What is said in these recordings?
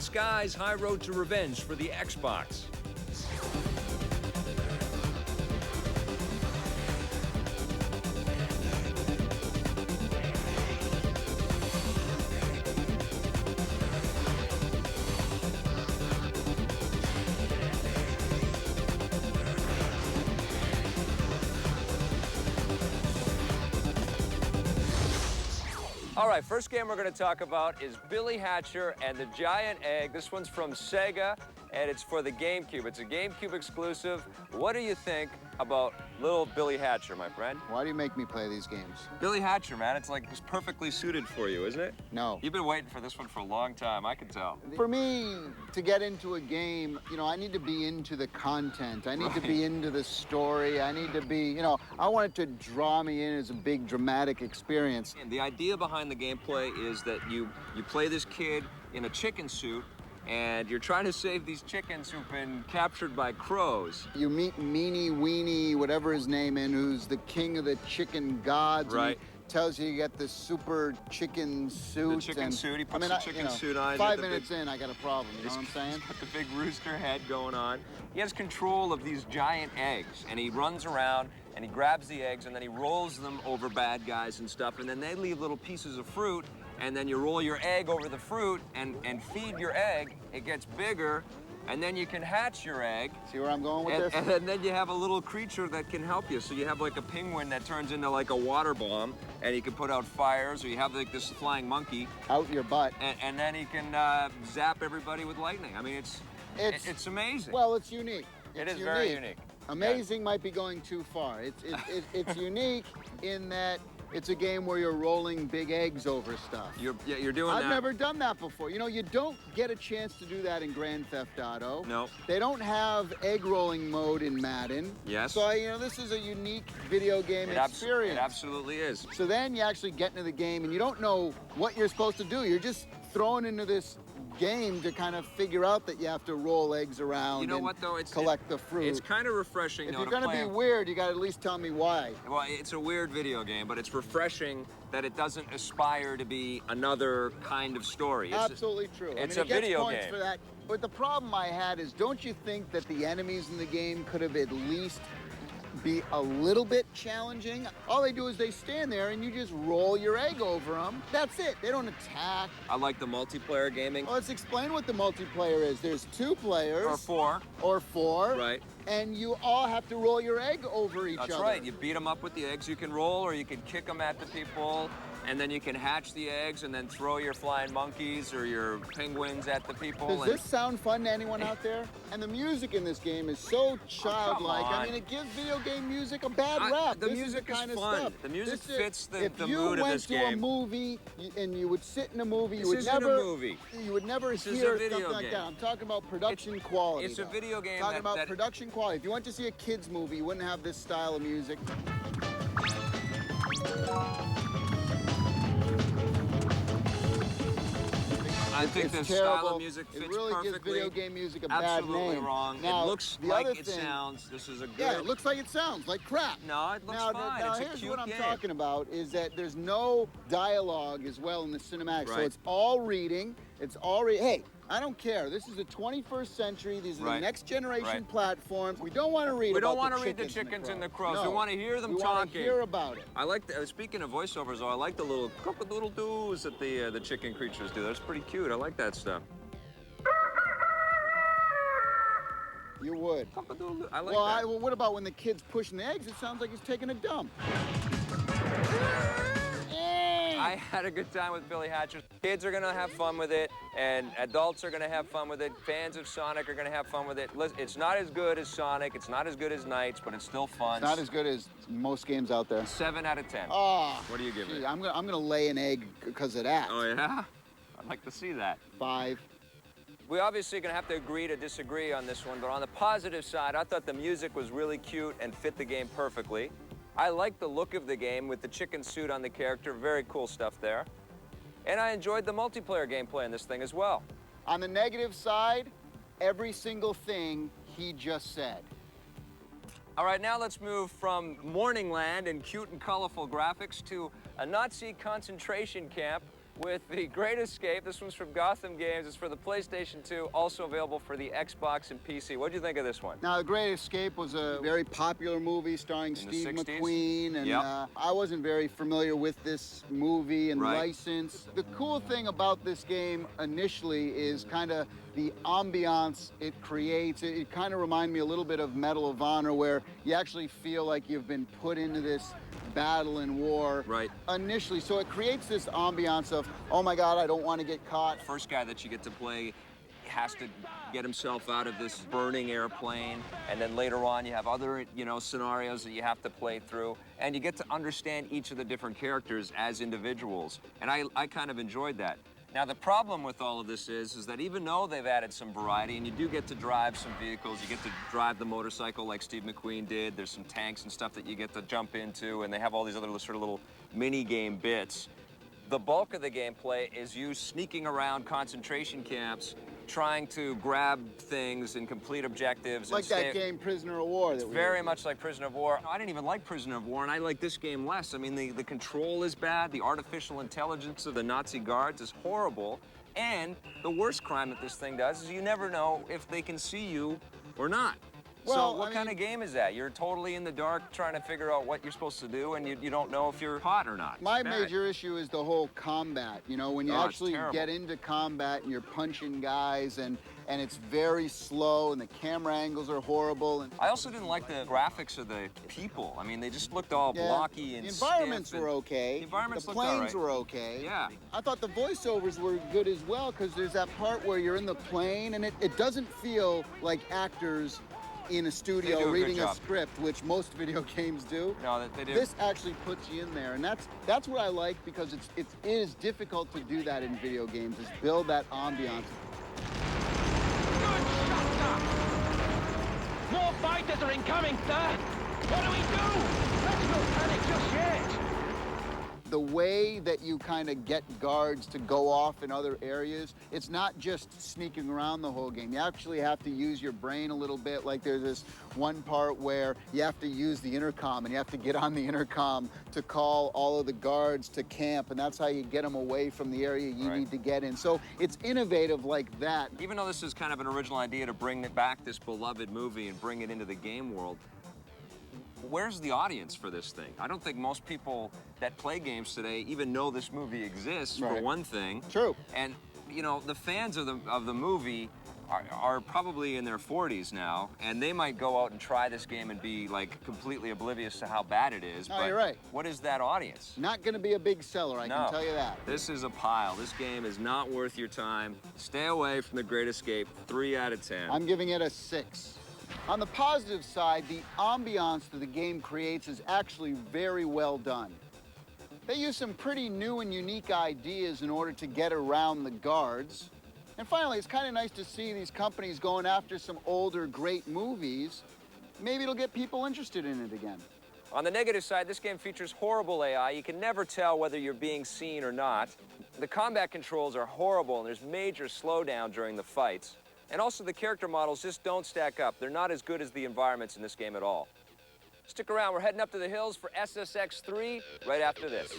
Sky's High Road to Revenge for the Xbox. All right, first game we're going to talk about is Billy Hatcher and the Giant Egg. This one's from Sega, and it's for the GameCube. It's a GameCube exclusive. What do you think about little Billy Hatcher, my friend? Why do you make me play these games? Billy Hatcher, man, it's like it's perfectly suited for you, isn't it? No. You've been waiting for this one for a long time, I can tell. For me, to get into a game, you know, I need to be into the content. I need to be into the story. I need to be, you know, I want it to draw me in as a big dramatic experience. And the idea behind the gameplay is that you play this kid in a chicken suit, and you're trying to save these chickens who've been captured by crows. You meet Meanie Weenie, whatever his name is, who's the king of the chicken gods. Right. And he tells you get the super chicken suit. The chicken suit, he puts I mean, the chicken suit on. 5 minutes in, I got a problem, you know what I'm saying? He's got the big rooster head going on. He has control of these giant eggs, and he runs around, and he grabs the eggs, and then he rolls them over bad guys and stuff, and then they leave little pieces of fruit, and then you roll your egg over the fruit and feed your egg. It gets bigger, and then you can hatch your egg. See where I'm going with this? And then you have a little creature that can help you. So you have like a penguin that turns into like a water bomb, and he can put out fires, or you have like this flying monkey. Out your butt. And then he can zap everybody with lightning. I mean, it's amazing. Well, it's unique. It is very unique. Amazing might be going too far. It's unique in that it's a game where you're rolling big eggs over stuff. You're doing that. I've never done that before. You know, you don't get a chance to do that in Grand Theft Auto. No. They don't have egg rolling mode in Madden. Yes. So, you know, this is a unique video game experience. It absolutely is. So then you actually get into the game and you don't know what you're supposed to do. You're just thrown into this game to kind of figure out that you have to roll eggs around. You know what though? Collect the fruit. It's kind of refreshing. If you're gonna be weird, you gotta at least tell me why. Well, it's a weird video game, but it's refreshing that it doesn't aspire to be another kind of story. Absolutely true. It's a video game. For that. But the problem I had is, don't you think that the enemies in the game could have at least be a little bit challenging? All they do is they stand there and you just roll your egg over them. That's it. They don't attack. I like the multiplayer gaming. Well, let's explain what the multiplayer is. There's 2 players. Or 4. Right. And you all have to roll your egg over each other. That's right. You beat them up with the eggs. You can roll, or you can kick them at the people, and then you can hatch the eggs and then throw your flying monkeys or your penguins at the people. Does this sound fun to anyone out there? And the music in this game is so childlike. I mean, it gives video game music a bad rap. The music is fun. Stuff. The music fits the mood of this game. If you went to a movie and you would sit in a movie, you would never hear something like that. I'm talking about production quality. It's a video game. I'm talking about production quality. If you went to see a kid's movie, you wouldn't have this style of music. I think the style of music fits perfectly. It really gives video game music a bad name. Absolutely wrong. Now, it looks like it sounds. This is a good... Yeah, it looks like it sounds, like crap. No, it looks fine. Now, it's a here's cute what I'm game. talking about, is that there's no dialogue as well in the cinematic. Right. So it's all reading. It's all Hey, I don't care. This is the 21st century. These are the next generation platforms. We don't want to read the chickens and the crows. No. We want to hear them talking. We want to hear about it. I like speaking of voiceovers, though, I like the little cock-a-doodle-doos that the chicken creatures do. That's pretty cute. I like that stuff. You would. Cock-a-doodle-doo. I like that. Well, what about when the kid's pushing the eggs? It sounds like he's taking a dump. I had a good time with Billy Hatcher. Kids are going to have fun with it, and adults are going to have fun with it. Fans of Sonic are going to have fun with it. It's not as good as Sonic. It's not as good as Knights, but it's still fun. It's not as good as most games out there. 7 out of 10. Oh, what do you give it? I'm gonna lay an egg because of that. Oh, yeah? I'd like to see that. 5. We obviously are going to have to agree to disagree on this one, but on the positive side, I thought the music was really cute and fit the game perfectly. I like the look of the game with the chicken suit on the character. Very cool stuff there. And I enjoyed the multiplayer gameplay in this thing as well. On the negative side, every single thing he just said. All right, now let's move from Morningland and cute and colorful graphics to a Nazi concentration camp with The Great Escape. This one's from Gotham Games. It's for the PlayStation 2, also available for the Xbox and PC. What do you think of this one? Now, The Great Escape was a very popular movie starring Steve McQueen, and I wasn't very familiar with this movie and license. The cool thing about this game initially is kind of the ambiance it creates. It kind of reminded me a little bit of Medal of Honor, where you actually feel like you've been put into this battle and war initially. So it creates this ambiance of, oh my God, I don't want to get caught. First guy that you get to play has to get himself out of this burning airplane, and then later on you have other, scenarios that you have to play through, and you get to understand each of the different characters as individuals, and I kind of enjoyed that. Now, the problem with all of this is that even though they've added some variety, and you do get to drive some vehicles, you get to drive the motorcycle like Steve McQueen did, there's some tanks and stuff that you get to jump into, and they have all these other sort of little mini-game bits. The bulk of the gameplay is you sneaking around concentration camps, trying to grab things and complete objectives. Like that game, Prisoner of War. It's very much like Prisoner of War. I didn't even like Prisoner of War, and I like this game less. I mean, the control is bad. The artificial intelligence of the Nazi guards is horrible. And the worst crime that this thing does is you never know if they can see you or not. Well, so what kind of game is that? You're totally in the dark trying to figure out what you're supposed to do, and you don't know if you're hot or not. My major issue is the whole combat. You know, when you actually get into combat and you're punching guys, and it's very slow, and the camera angles are horrible. And I also didn't like the graphics of the people. I mean, they just looked all blocky and the environments were okay. The environments the looked all right. planes were okay. Yeah. I thought the voiceovers were good as well, because there's that part where you're in the plane, and it doesn't feel like actors in a studio reading a script, which most video games do. No, they do. This actually puts you in there, and that's what I like, because it is difficult to do that in video games, is build that ambiance. More fighters are incoming, sir! What do we do? Let's not panic just yet! The way that you kind of get guards to go off in other areas, it's not just sneaking around the whole game. You actually have to use your brain a little bit. Like there's this one part where you have to use the intercom, and you have to get on the intercom to call all of the guards to camp, and that's how you get them away from the area you need to get in. So it's innovative like that. Even though this is kind of an original idea to bring back this beloved movie and bring it into the game world, where's the audience for this thing? I don't think most people that play games today even know this movie exists, for one thing. True. And, the fans of the movie are probably in their 40s now, and they might go out and try this game and be, like, completely oblivious to how bad it is. Oh, you're right. What is that audience? Not going to be a big seller, I can tell you that. This is a pile. This game is not worth your time. Stay away from The Great Escape. 3 out of 10. I'm giving it a 6. On the positive side, the ambiance that the game creates is actually very well done. They use some pretty new and unique ideas in order to get around the guards. And finally, it's kind of nice to see these companies going after some older, great movies. Maybe it'll get people interested in it again. On the negative side, this game features horrible AI. You can never tell whether you're being seen or not. The combat controls are horrible, and there's major slowdown during the fights. And also, the character models just don't stack up. They're not as good as the environments in this game at all. Stick around. We're heading up to the hills for SSX 3 right after this.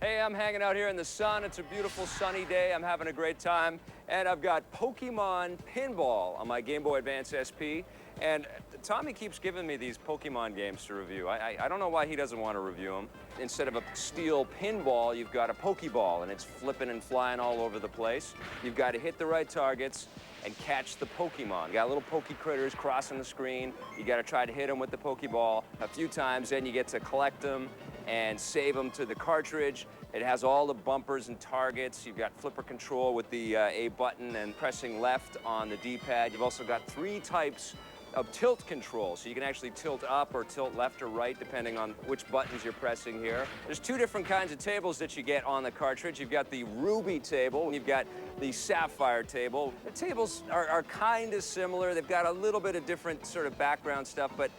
Hey, I'm hanging out here in the sun. It's a beautiful sunny day. I'm having a great time. And I've got Pokemon Pinball on my Game Boy Advance SP. And Tommy keeps giving me these Pokemon games to review. I don't know why he doesn't want to review them. Instead of a steel pinball, you've got a Pokeball, and it's flipping and flying all over the place. You've got to hit the right targets and catch the Pokemon. You got little Poke critters crossing the screen. You got to try to hit them with the Pokeball a few times, then you get to collect them and save them to the cartridge. It has all the bumpers and targets. You've got flipper control with the A button and pressing left on the D-pad. You've also got 3 types of tilt control, so you can actually tilt up or tilt left or right depending on which buttons you're pressing here. There's 2 different kinds of tables that you get on the cartridge. You've got the Ruby table, and you've got the Sapphire table. The tables are kind of similar. They've got a little bit of different sort of background stuff, but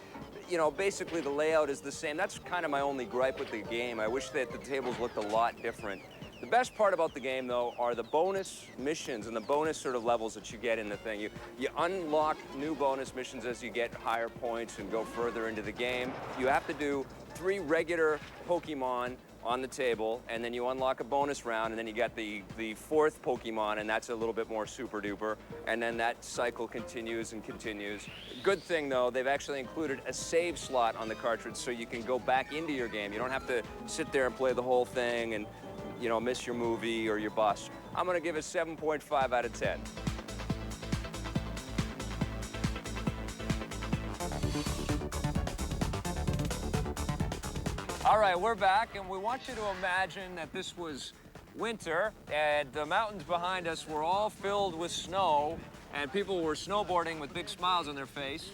basically the layout is the same. That's kind of my only gripe with the game. I wish that the tables looked a lot different. The best part about the game, though, are the bonus missions and the bonus sort of levels that you get in the thing. You unlock new bonus missions as you get higher points and go further into the game. You have to do 3 regular Pokemon on the table, and then you unlock a bonus round, and then you get the 4th Pokemon, and that's a little bit more super duper, and then that cycle continues and continues. Good thing though, they've actually included a save slot on the cartridge so you can go back into your game. You don't have to sit there and play the whole thing and, you know, miss your movie or your bus. I'm gonna give it 7.5 out of 10. All right, we're back, and we want you to imagine that this was winter, and the mountains behind us were all filled with snow, and people were snowboarding with big smiles on their face,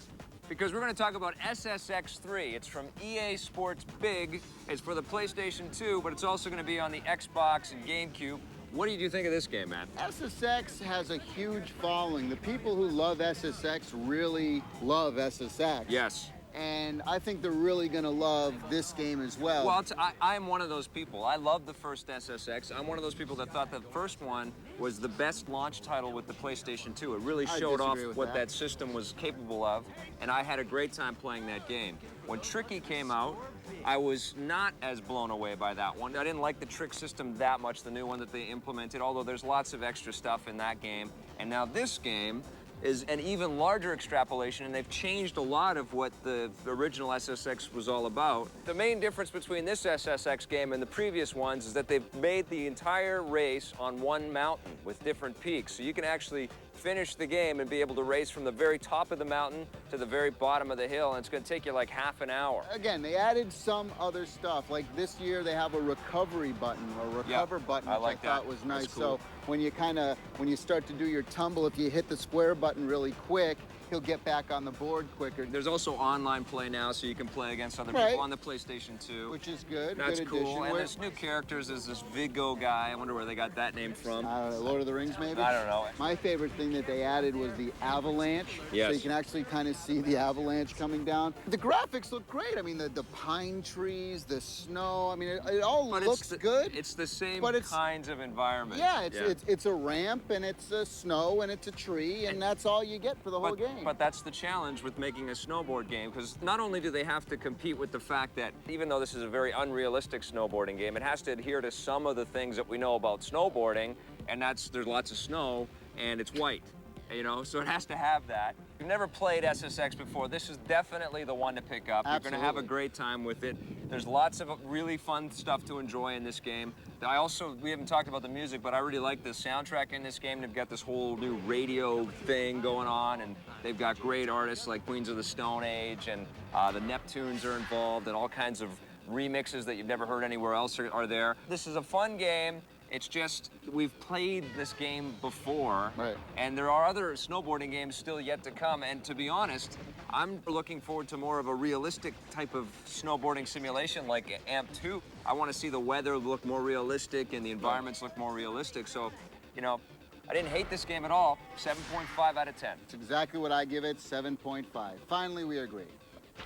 because we're going to talk about SSX 3. It's from EA Sports Big. It's for the PlayStation 2, but it's also going to be on the Xbox and GameCube. What do you think of this game, man? SSX has a huge following. The people who love SSX really love SSX. Yes. And I think they're really going to love this game as well. Well, I'm one of those people. I love the first SSX. I'm one of those people that thought the first one was the best launch title with the PlayStation 2. It really showed off what that system was capable of, and I had a great time playing that game. When Tricky came out, I was not as blown away by that one. I didn't like the trick system that much, the new one that they implemented, although there's lots of extra stuff in that game. And now this game is an even larger extrapolation, and they've changed a lot of what the original SSX was all about. The main difference between this SSX game and the previous ones is that they've made the entire race on one mountain with different peaks. So you can actually finish the game and be able to race from the very top of the mountain to the very bottom of the hill, and it's going to take you like half an hour. Again, they added some other stuff. Like this year, they have a recovery button or recover button, which I thought was nice. Cool. So when you start to do your tumble, if you hit the square button really quick, he'll get back on the board quicker. There's also online play now, so you can play against other people on the PlayStation 2. Which is good. That's good cool. And there's new characters. There's this Vigo guy. I wonder where they got that name from. Lord of the Rings, maybe? I don't know. My favorite thing that they added was the avalanche. Yes. So you can actually kind of see the avalanche coming down. The graphics look great. I mean, the pine trees, the snow. I mean, it all looks good. It's the same but kinds of environment. Yeah, it's a ramp, and it's a snow, and it's a tree, and that's all you get for the whole game. But that's the challenge with making a snowboard game, because not only do they have to compete with the fact that even though this is a very unrealistic snowboarding game, it has to adhere to some of the things that we know about snowboarding, and there's lots of snow and it's white, you know, so it has to have that. If you've never played SSX before, this is definitely the one to pick up. Absolutely. You're going to have a great time with it. There's lots of really fun stuff to enjoy in this game. We haven't talked about the music, but I really like the soundtrack in this game. They've got this whole new radio thing going on, and they've got great artists like Queens of the Stone Age, and the Neptunes are involved, and all kinds of remixes that you've never heard anywhere else are there. This is a fun game. It's just, we've played this game before, and there are other snowboarding games still yet to come, and to be honest, I'm looking forward to more of a realistic type of snowboarding simulation like AMP 2. I want to see the weather look more realistic and the environments look more realistic, so, you know, I didn't hate this game at all. 7.5 out of 10. It's exactly what I give it, 7.5. Finally, we agree.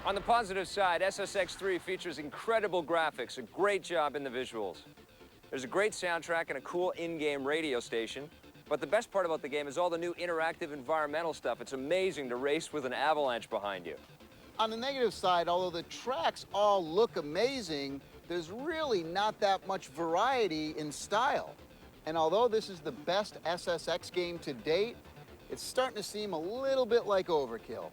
On the positive side, SSX 3 features incredible graphics, a great job in the visuals. There's a great soundtrack and a cool in-game radio station. But the best part about the game is all the new interactive environmental stuff. It's amazing to race with an avalanche behind you. On the negative side, although the tracks all look amazing, there's really not that much variety in style. And although this is the best SSX game to date, it's starting to seem a little bit like overkill.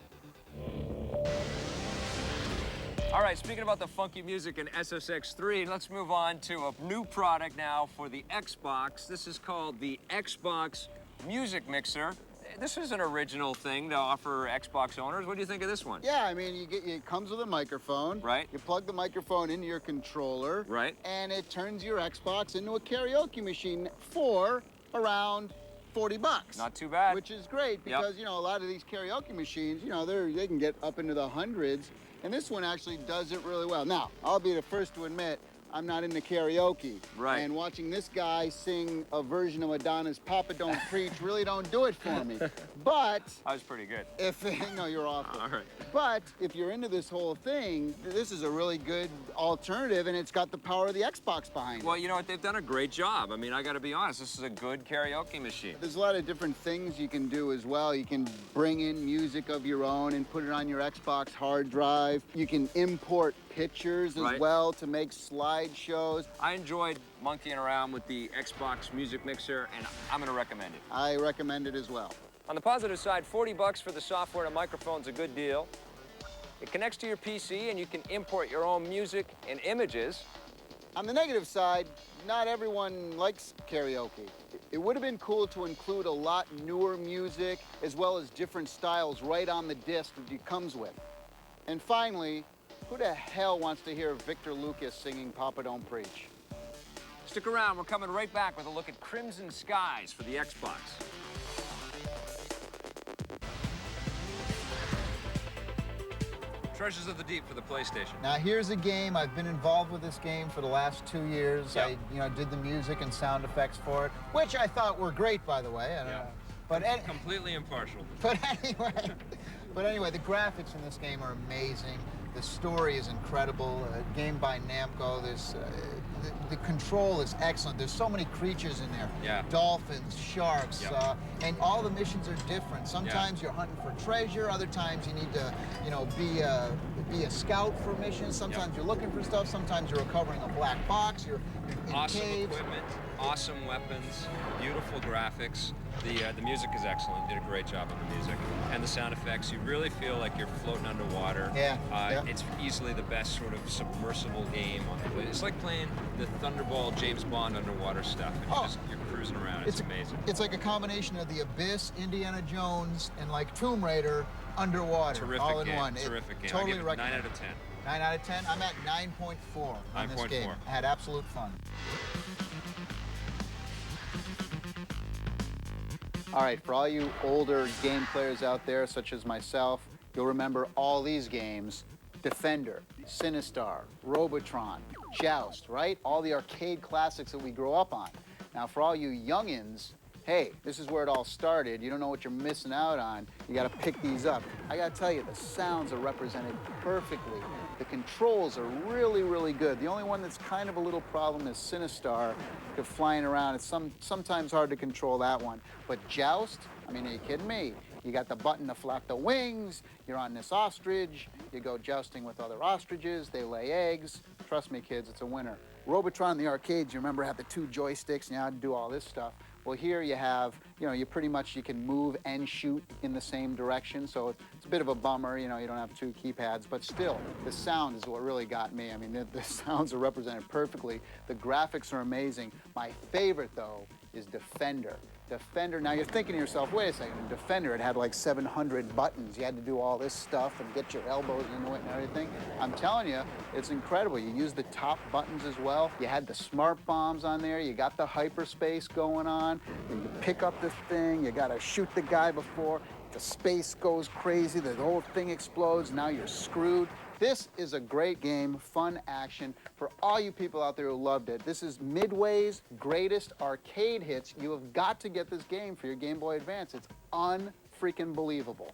All right, speaking about the funky music in SSX 3, let's move on to a new product now for the Xbox. This is called the Xbox Music Mixer. This is an original thing to offer Xbox owners. What do you think of this one? Yeah, I mean, it comes with a microphone. Right. You plug the microphone into your controller. Right. And it turns your Xbox into a karaoke machine for around 40 bucks. Not too bad. Which is great because, you know, a lot of these karaoke machines, you know, they can get up into the hundreds. And this one actually does it really well. Now, I'll be the first to admit, I'm not into karaoke. Right. And watching this guy sing a version of Madonna's Papa Don't Preach really don't do it for me. But I was pretty good. No, you're awful. All right. But if you're into this whole thing, this is a really good alternative, and it's got the power of the Xbox behind it. Well, you know what? They've done a great job. I mean, I got to be honest. This is a good karaoke machine. There's a lot of different things you can do as well. You can bring in music of your own and put it on your Xbox hard drive. You can import pictures as Right. well to make slideshows. I enjoyed monkeying around with the Xbox music mixer, and I'm going to recommend it. I recommend it as well. On the positive side, 40 bucks for the software and microphone's a good deal. It connects to your PC, and you can import your own music and images. On the negative side, not everyone likes karaoke. It would have been cool to include a lot newer music as well as different styles right on the disc that it comes with. And finally, who the hell wants to hear Victor Lucas singing Papa Don't Preach? Stick around, we're coming right back with a look at Crimson Skies for the Xbox. Treasures of the Deep for the PlayStation. Now here's a game, I've been involved with this game for the last 2 years. Yep. I did the music and sound effects for it, which I thought were great, by the way. But Completely impartial. But anyway, the graphics in this game are amazing. The story is incredible. Game by Namco. The control is excellent. There's so many creatures in there. Yeah. Dolphins, sharks, Yep. and all the missions are different. Sometimes you're hunting for treasure. Other times you need to, be a scout for missions. Sometimes you're looking for stuff. Sometimes you're recovering a black box. You're in Awesome caves. equipment, awesome weapons, beautiful graphics. The music is excellent. Did a great job on the music. And the sound effects, you really feel like you're floating underwater. Yeah, It's easily the best sort of submersible game on the It's like playing the Thunderball James Bond underwater stuff. And you're cruising around. It's amazing. It's like a combination of the Abyss, Indiana Jones, and like Tomb Raider underwater. Terrific all in game. one. Terrific game. Totally I give it recommend 9 out of 10. 9 out of 10. I'm at 9.4 on this 9.4. game. I had absolute fun. All right, for all you older game players out there, such as myself, you'll remember all these games: Defender, Sinistar, Robotron, Joust, right? All the arcade classics that we grew up on. Now, for all you youngins, hey, this is where it all started. You don't know what you're missing out on. You gotta pick these up. I gotta tell you, the sounds are represented perfectly. The controls are really, really good. The only one that's kind of a little problem is Sinistar. You're flying around. It's sometimes hard to control that one. But Joust, I mean, are you kidding me? You got the button to flap the wings. You're on this ostrich. You go jousting with other ostriches. They lay eggs. Trust me, kids, it's a winner. Robotron in the arcades, you remember, had the 2 joysticks, and you had to do all this stuff. Well, here you have, you can move and shoot in the same direction, so it's a bit of a bummer, you don't have 2 keypads, but still, the sound is what really got me. I mean, the sounds are represented perfectly. The graphics are amazing. My favorite, though, is Defender. Defender, now you're thinking to yourself, wait a second, Defender, it had like 700 buttons. You had to do all this stuff and get your elbows into it and everything. I'm telling you, it's incredible. You use the top buttons as well. You had the smart bombs on there. You got the hyperspace going on. And you pick up this thing. You got to shoot the guy before the space goes crazy. The whole thing explodes. Now you're screwed. This is a great game, fun action. For all you people out there who loved it, this is Midway's greatest arcade hits. You have got to get this game for your Game Boy Advance. It's unfreaking believable.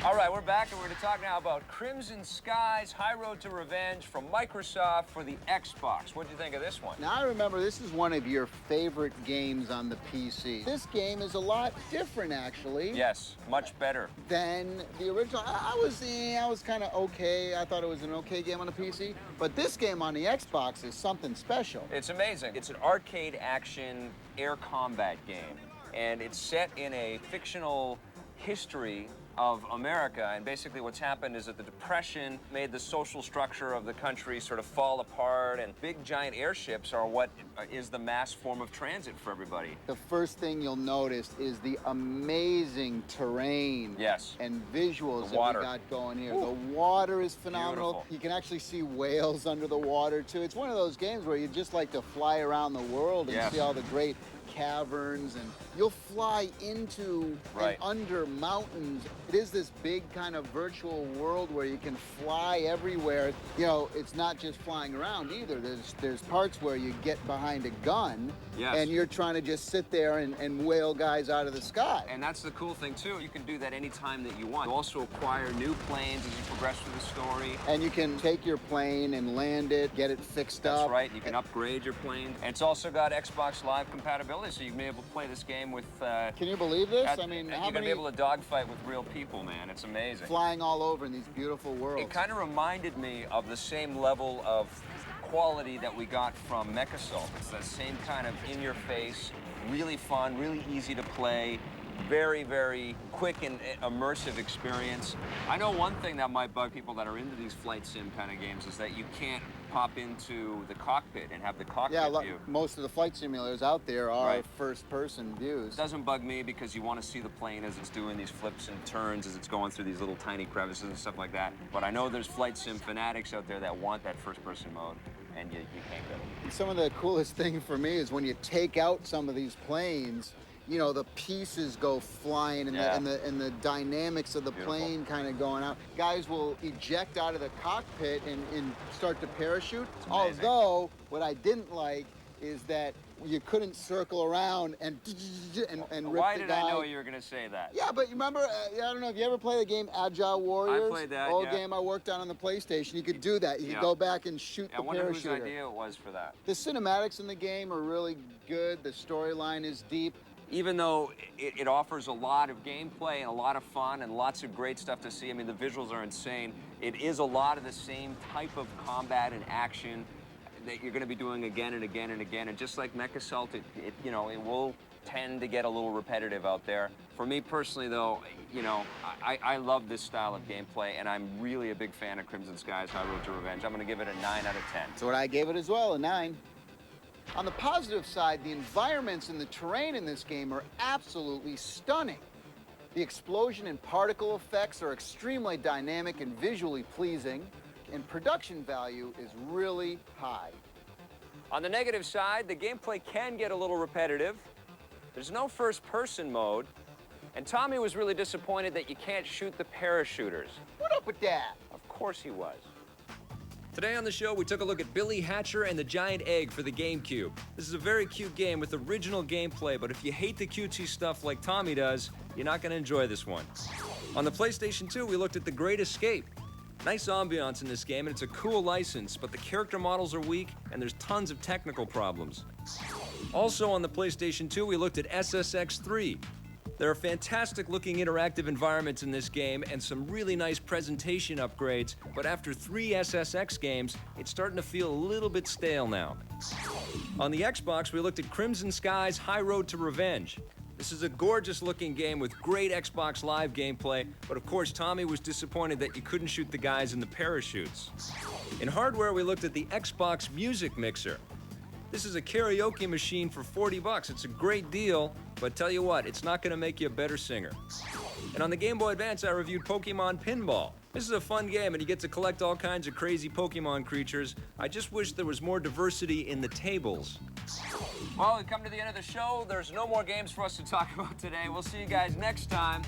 All right, we're back, and we're going to talk now about Crimson Skies, High Road to Revenge from Microsoft for the Xbox. What do you think of this one? Now, I remember this is one of your favorite games on the PC. This game is a lot different, actually. Yes, much better. Than the original. I was kind of okay. I thought it was an okay game on the PC. But this game on the Xbox is something special. It's amazing. It's an arcade action air combat game, and it's set in a fictional history of America, and basically what's happened is that the Depression made the social structure of the country sort of fall apart, and big giant airships are what is the mass form of transit for everybody. The first thing you'll notice is the amazing terrain and visuals that we got going here. The water is phenomenal. Beautiful. You can actually see whales under the water too. It's one of those games where you just like to fly around the world and see all the great caverns, and you'll fly into and under mountains. It is this big kind of virtual world where you can fly everywhere. It's not just flying around either. There's parts where you get behind a gun and you're trying to just sit there and whale guys out of the sky. And that's the cool thing too. You can do that anytime that you want. You also acquire new planes as you progress through the story. And you can take your plane and land it, get it fixed up. That's right. You can upgrade your plane. And it's also got Xbox Live compatibility. really, so you can be able to play this game with... Can you believe this? I mean, you're how going to many be able to dogfight with real people, man. It's amazing. flying all over in these beautiful worlds? It kind of reminded me of the same level of quality that we got from Mechasalt. It's that same kind of in-your-face, really fun, really easy to play, very, very quick and immersive experience. I know one thing that might bug people that are into these flight sim kind of games is that you can't pop into the cockpit and have the cockpit view. Most of the flight simulators out there are Right. first-person views. It doesn't bug me because you want to see the plane as it's doing these flips and turns, as it's going through these little tiny crevices and stuff like that. But I know there's flight sim fanatics out there that want that first-person mode, and you can't get it. Some of the coolest thing for me is when you take out some of these planes, you know, the pieces go flying and, Yeah. and the dynamics of the plane kind of going out. Guys will eject out of the cockpit and start to parachute. amazing. Although, what I didn't like is that you couldn't circle around and rip Why the did guy. I know you were going to say that? Yeah, but you remember, I don't know if you ever played the game Agile Warriors? played that, Old yeah. game I worked on the PlayStation. You could do that. You Yeah. could go back and shoot I the wonder whose parachuter. idea it was for that. The cinematics in the game are really good. The storyline is deep. Even though it offers a lot of gameplay and a lot of fun and lots of great stuff to see, I mean, the visuals are insane. It is a lot of the same type of combat and action that you're going to be doing again and again and again. And just like Mechasalt, you know, it will tend to get a little repetitive out there. For me personally, though, you know, I love this style of gameplay, and I'm really a big fan of Crimson Sky's High Road to Revenge. I'm going to give it a 9 out of 10. That's what I gave it as well, a 9. On the positive side, the environments and the terrain in this game are absolutely stunning. The explosion and particle effects are extremely dynamic and visually pleasing, and production value is really high. On the negative side, the gameplay can get a little repetitive. There's no first-person mode, and Tommy was really disappointed that you can't shoot the parachuters. What up with that? Of course he was. Today on the show, we took a look at Billy Hatcher and the Giant Egg for the GameCube. This is a very cute game with original gameplay, but if you hate the cutesy stuff like Tommy does, you're not going to enjoy this one. On the PlayStation 2, we looked at The Great Escape. Nice ambiance in this game, and it's a cool license, but the character models are weak, and there's tons of technical problems. Also on the PlayStation 2, we looked at SSX 3. There are fantastic looking interactive environments in this game and some really nice presentation upgrades, but after 3 SSX games, it's starting to feel a little bit stale now. On the Xbox, we looked at Crimson Sky's High Road to Revenge. This is a gorgeous looking game with great Xbox Live gameplay, but of course Tommy was disappointed that you couldn't shoot the guys in the parachutes. In hardware, we looked at the Xbox Music Mixer. This is a karaoke machine for $40. It's a great deal, but tell you what, it's not going to make you a better singer. And on the Game Boy Advance, I reviewed Pokemon Pinball. This is a fun game, and you get to collect all kinds of crazy Pokemon creatures. I just wish there was more diversity in the tables. Well, we've come to the end of the show. There's no more games for us to talk about today. We'll see you guys next time.